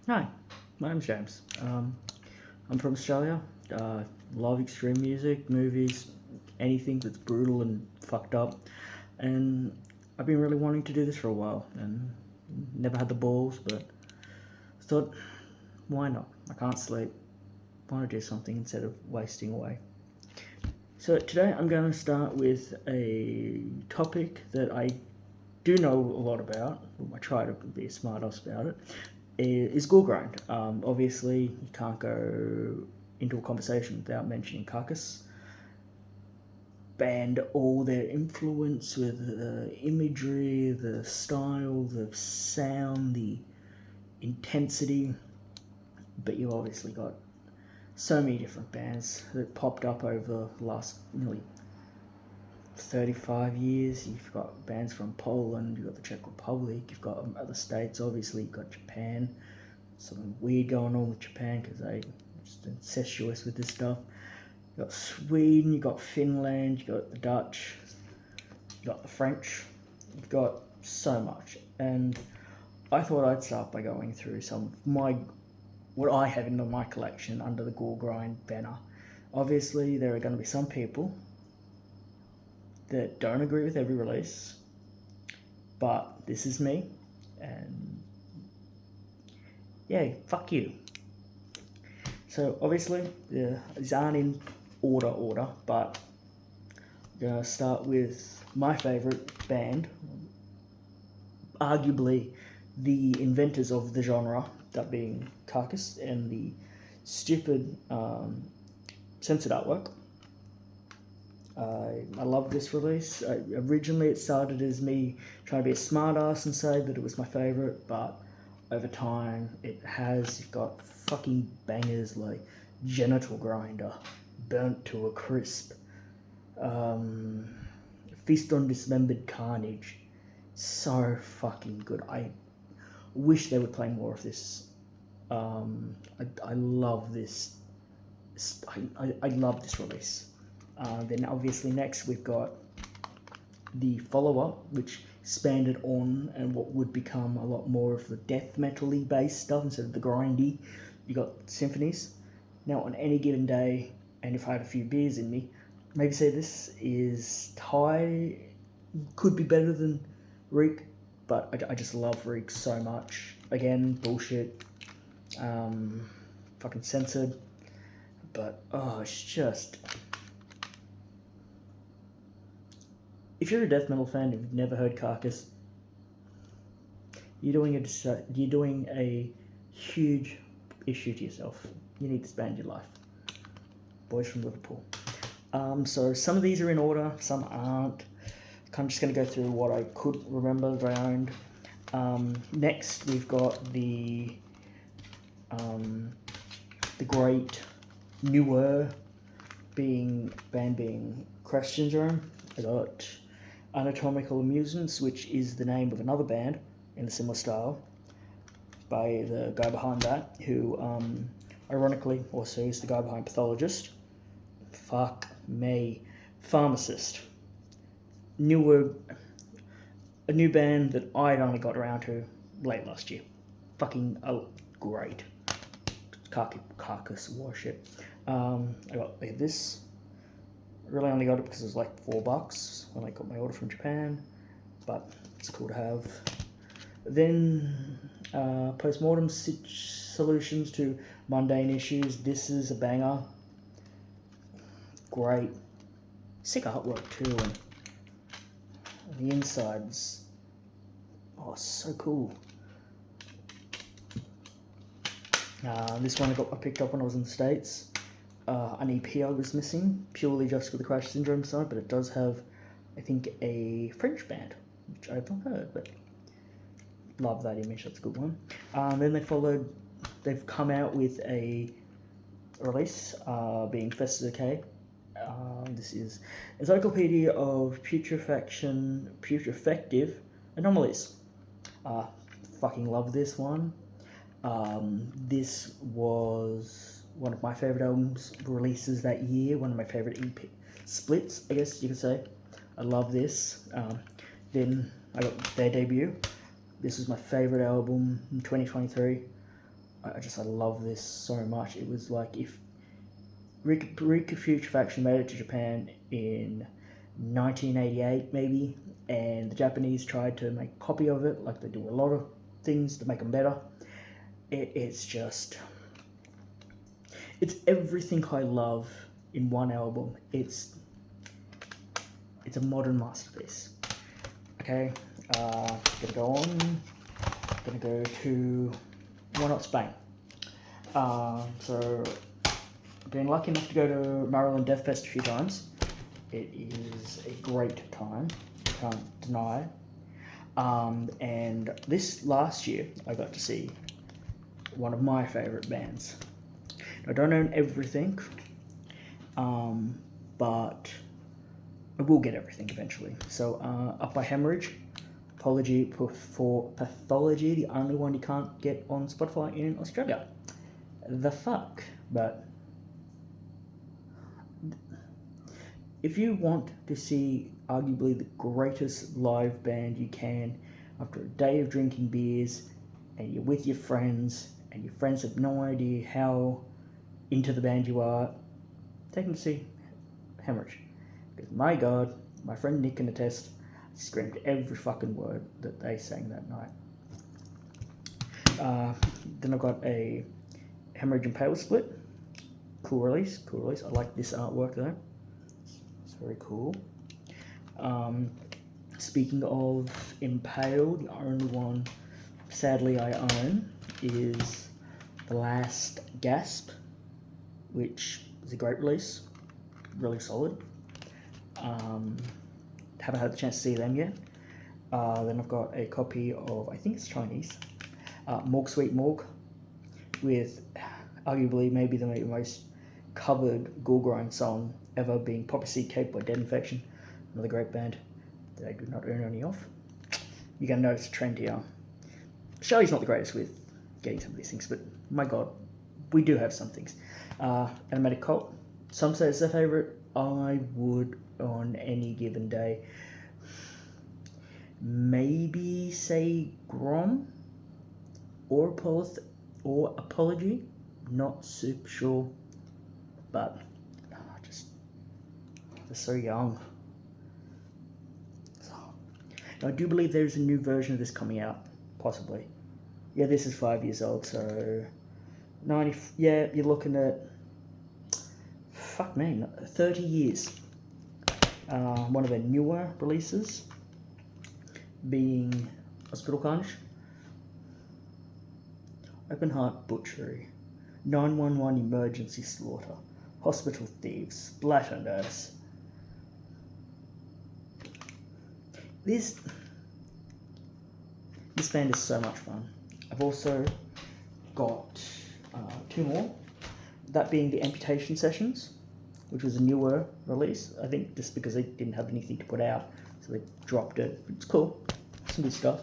Hi, my name's James. I'm from Australia. Love extreme music, movies, anything that's brutal and fucked up. And I've been really wanting to do this for a while and never had the balls, but thought, why not? I can't sleep. Want to do something instead of wasting away. So today I'm going to start with a topic that I do know a lot about. I try to be a smart ass about it. Is goregrind. Obviously, you can't go into a conversation without mentioning Carcass. Banned all their influence with the imagery, the style, the sound, the intensity. But you obviously got so many different bands that popped up over the last nearly 35 years. You've got bands from Poland, you've got the Czech Republic, you've got other states, obviously you've got Japan. Something weird going on with Japan because they're just incestuous with this stuff. You've got Sweden, you've got Finland, you've got the Dutch, you've got the French, you've got so much. And I thought I'd start by going through some of what I have in my collection under the goregrind banner. Obviously, there are going to be some people that don't agree with every release, but this is me, and yeah, fuck you. So obviously, these aren't in order, but I'm gonna start with my favourite band, arguably the inventors of the genre, that being Carcass, and the stupid censored artwork. I love this release. Originally it started as me trying to be a smart ass and say that it was my favourite, but over time you've got fucking bangers like Genital Grinder, Burnt to a Crisp, Feast on Dismembered Carnage. So fucking good. I wish they would play more of this. I love this. I love this release. Then obviously next we've got the follow-up, which expanded on and what would become a lot more of the death metal-y based stuff instead of the grindy. You got symphonies. Now on any given day, and if I had a few beers in me, maybe say this is could be better than Reek, but I just love Reek so much. Again, bullshit, fucking censored, but it's just... If you're a death metal fan and you've never heard Carcass, you're doing a huge issue to yourself. You need to spend your life. Boys from Liverpool. So some of these are in order, some aren't. I'm just going to go through what I could remember that I owned. Next, we've got the great newer band being Crash Syndrome. I got Anatomical Amusements, which is the name of another band in a similar style by the guy behind that, who ironically also is the guy behind Pathologist. Fuck me. Pharmacist. A new band that I'd only got around to late last year. Fucking great. Carcass worship. I got this. Really only got it because it was like $4 when I got my order from Japan, but it's cool to have. Then Postmortem Solutions to Mundane Issues. This is a banger. Great. Sick artwork too, and the insides. So cool. This one I picked up when I was in the States. An EP I was missing, purely just for the Crash Syndrome side, but it does have, I think, a French band, which I have not heard, but love that image, that's a good one. Then they've come out with a release, being Festa Decay. This is Encyclopedia of Putrefactive Anomalies. Fucking love this one. This was one of my favourite albums releases that year, one of my favourite EP splits, I guess you could say. I love this. Then I got their debut. This was my favourite album in 2023. I love this so much. It was like if Rika Future Faction made it to Japan in 1988 maybe, and the Japanese tried to make a copy of it, like they do a lot of things to make them better. It's everything I love in one album. It's a modern masterpiece. Okay, gonna go on. Gonna go to why not Spain? So I've been lucky enough to go to Maryland Death Fest a few times. It is a great time, can't deny. And this last year, I got to see one of my favourite bands. I don't own everything, but I will get everything eventually. So, Up by Hemorrhage, Apology for Pathology, the only one you can't get on Spotify in Australia. The fuck? But if you want to see arguably the greatest live band you can after a day of drinking beers and you're with your friends and your friends have no idea how into the band you are, take them to see Hemorrhage. Because my god, my friend Nick can attest, screamed every fucking word that they sang that night. Then I've got a Hemorrhage and Pale split. Cool release. I like this artwork though. It's very cool. Speaking of Impaled, the only one sadly I own is The Last Gasp, which is a great release, really solid. Haven't had the chance to see them yet. Then I've got a copy of, I think it's Chinese, Morgue Sweet Morgue, with arguably maybe the most covered goregrind song ever, being Poppy Seed Cake by Dead Infection, another great band that I do not own any of. You're going to notice a trend here. Shelley's not the greatest with getting some of these things, but my god, we do have some things. Animated Cult, some say it's their favourite. I would, on any given day, maybe say Grom or Apology, not super sure, but they're so young. Now, I do believe there's a new version of this coming out, possibly. Yeah, this is 5 years old, so 90. Yeah, you're looking at 30 years. One of their newer releases being Hospital Carnage, Open Heart Butchery, 911 Emergency Slaughter, Hospital Thieves, Splatter Nurse. This band is so much fun. I've also got 2 more, that being the Amputation Sessions, which was a newer release, I think just because they didn't have anything to put out, so they dropped it. It's cool, some good stuff.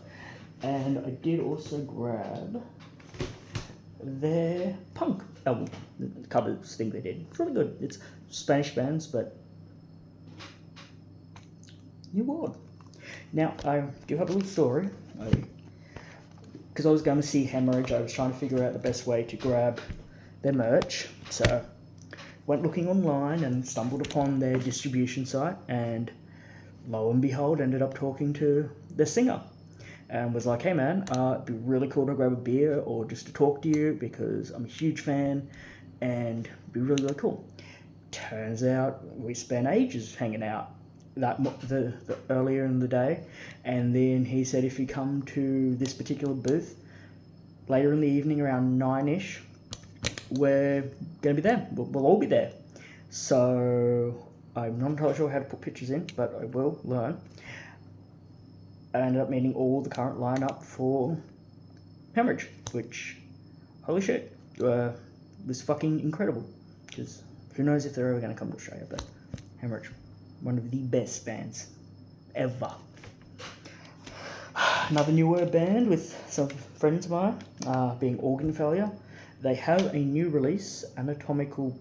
And I did also grab their punk album, the covers thing they did. It's really good. It's Spanish bands, but new world. Now, I do have a little story. Because I was going to see Hemorrhage, I was trying to figure out the best way to grab their merch. So, went looking online and stumbled upon their distribution site, and lo and behold, ended up talking to the singer. And was like, hey man, it'd be really cool to grab a beer or just to talk to you because I'm a huge fan and it'd be really, really cool. Turns out we spent ages hanging out the earlier in the day, and then he said if you come to this particular booth later in the evening around 9ish, we're going to be there. We'll all be there. So I'm not entirely sure how to put pictures in, but I will learn. I ended up meeting all the current lineup for Hemorrhage, which, holy shit, was fucking incredible. Because who knows if they're ever going to come to Australia, but Hemorrhage, one of the best bands ever. Another newer band with some friends of mine, being Organ Failure. They have a new release, Anatomical.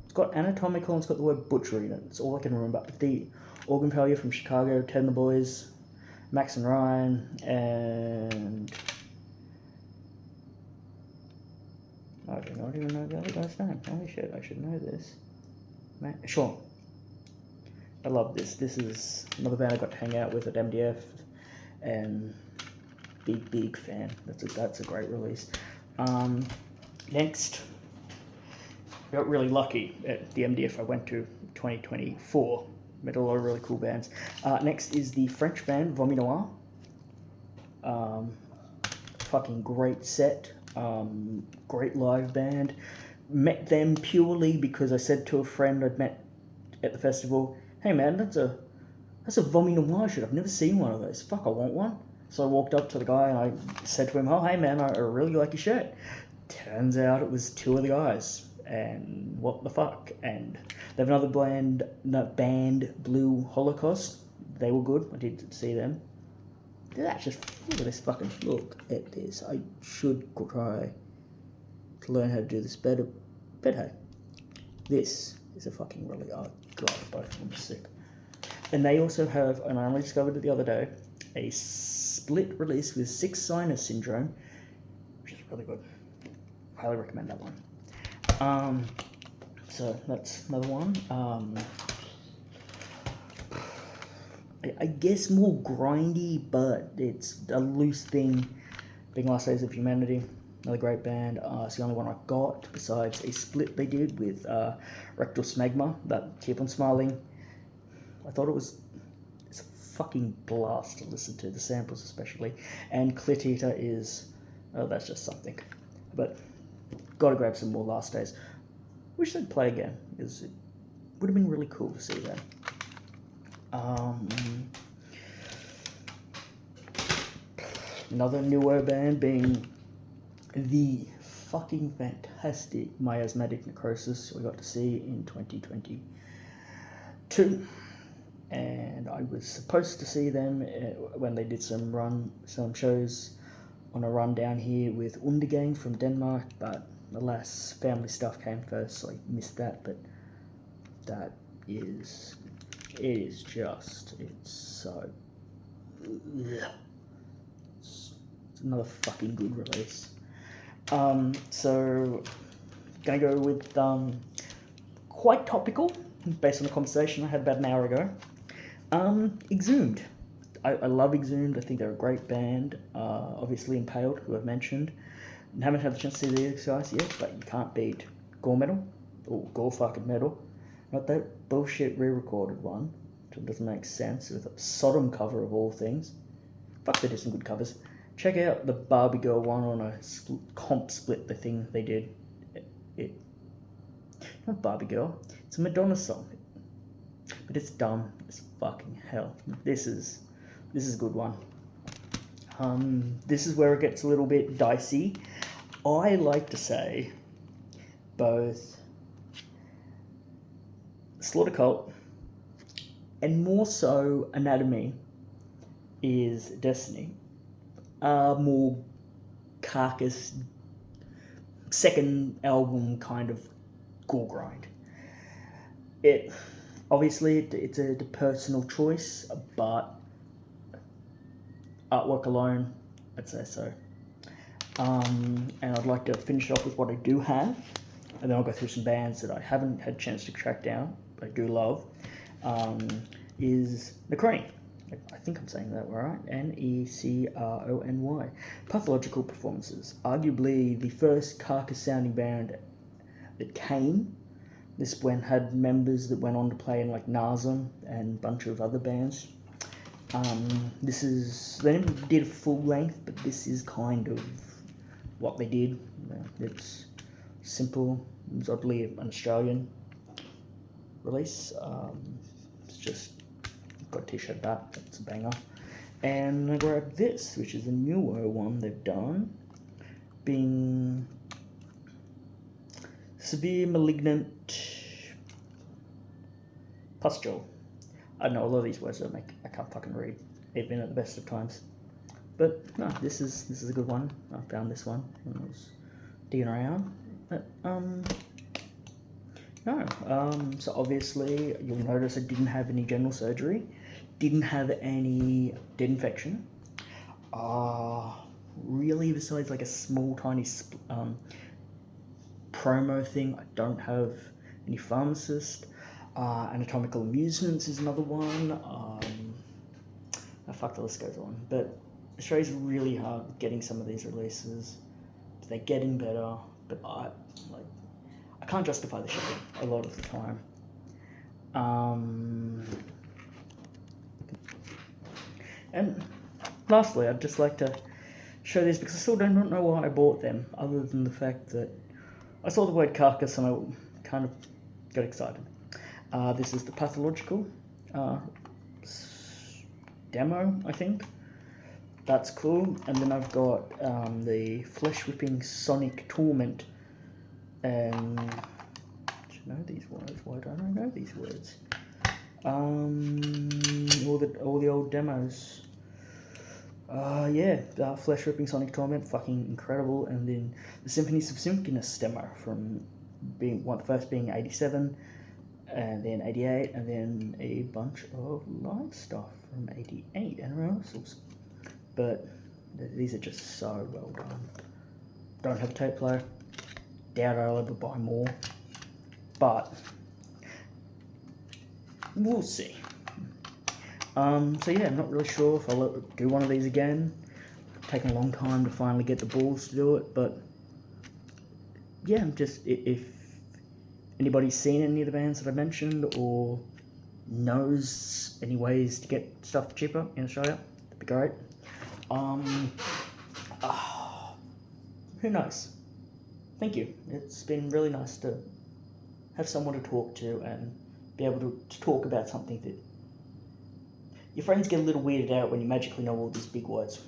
It's got Anatomical and it's got the word butchery in it. It's all I can remember. The Organ Failure from Chicago, Ted and the Boys, Max and Ryan, and do not even know the other guy's name. Holy shit, I should know this. Sean. I love this. This is another band I got to hang out with at MDF, and big fan. That's a great release. Next, I got really lucky at the MDF I went to 2024. Met a lot of really cool bands. Next is the French band Vomi Noir. Fucking great set. Great live band. Met them purely because I said to a friend I'd met at the festival, "Hey man, that's a Vomi Noir shirt. I've never seen one of those. Fuck, I want one." So I walked up to the guy and I said to him, "Oh, hey man, I really like your shirt." Turns out it was two of the guys, and what the fuck. And they have another band, Blue Holocaust. They were good. I did see them. Look at this fucking, look at this. I should try to learn how to do this better. But hey, this is a fucking really, oh god, both of them are sick. And they also have, and I only discovered it the other day, a split release with 6 Sinus Syndrome, which is really good. Highly recommend that one. So that's another one. I guess more grindy, but it's a loose thing. Being Last Days of Humanity, another great band. It's the only one I got besides a split they did with Rectal Smegma, that Keep on Smiling. I thought it's a fucking blast to listen to, the samples especially. And Clit Eater is, that's just something. But gotta grab some more Last Days. Wish they'd play again, because it would have been really cool to see them. Another newer band being the fucking fantastic Miasmatic Necrosis we got to see in 2022. And I was supposed to see them when they did some shows on a run down here with Undergang from Denmark, but alas, family stuff came first, so I missed that. But it's so, it's another fucking good release. So gonna go with quite topical based on the conversation I had about an hour ago. Exhumed. I love Exhumed. I think they're a great band. Obviously Impaled, who I've mentioned. I haven't had the chance to see these guys yet, but you can't beat Gore Metal, or Gore fucking Metal. Not that bullshit re-recorded one, which doesn't make sense, with a Sodom cover of all things. Fuck, they did some good covers. Check out the Barbie Girl one on a comp split, the thing they did. Not Barbie Girl, it's a Madonna song. But it's dumb as fucking hell. This is a good one. This is where it gets a little bit dicey. I like to say both Slaughter Cult and more so Anatomy is Destiny. More Carcass second album kind of gore grind. Obviously it's a personal choice, but artwork alone, I'd say so. And I'd like to finish off with what I do have, and then I'll go through some bands that I haven't had a chance to track down, but I do love. Is Necrony. I think I'm saying that right. Necrony. Pathological Performances. Arguably the first Carcass sounding band that came. This band had members that went on to play in like Nazem and a bunch of other bands. They never did a full length, but this is kind of what they did. It's simple. It's oddly an Australian release. It's just got a t-shirt of that. It's a banger. And I grabbed this, which is a newer one they've done, being Severe Malignant Pustule. I don't know, a lot of these words I can't fucking read, even at the best of times. But no, this is a good one. I found this one when I was digging around. But so obviously you'll notice I didn't have any general surgery, didn't have any dead infection. Really, besides like a small tiny promo thing. I don't have any pharmacist. Anatomical Amusements is another one. Fuck, the list goes on. But Australia's really hard getting some of these releases. They're getting better, but I can't justify the shipping a lot of the time. And lastly, I'd just like to show these because I still don't know why I bought them, other than the fact that I saw the word carcass and I kind of got excited. This is the Pathological demo, I think. That's cool. And then I've got the Flesh Whipping Sonic Torment. And do you know these words? Why don't I know these words? All the old demos. Flesh Ripping Sonic Torment, fucking incredible. And then the Symphonies of Synchronous demo from first being 87, and then 88, and then a bunch of live stuff from 88 and rehearsals. But these are just so well done. Don't have a tape player. Doubt I'll ever buy more. But we'll see. So yeah, I'm not really sure if I'll do one of these again. It's taken a long time to finally get the balls to do it, but yeah, if anybody's seen any of the bands that I mentioned or knows any ways to get stuff cheaper in Australia, that'd be great. Who knows? Thank you. It's been really nice to have someone to talk to and be able to talk about something that your friends get a little weirded out when you magically know all these big words.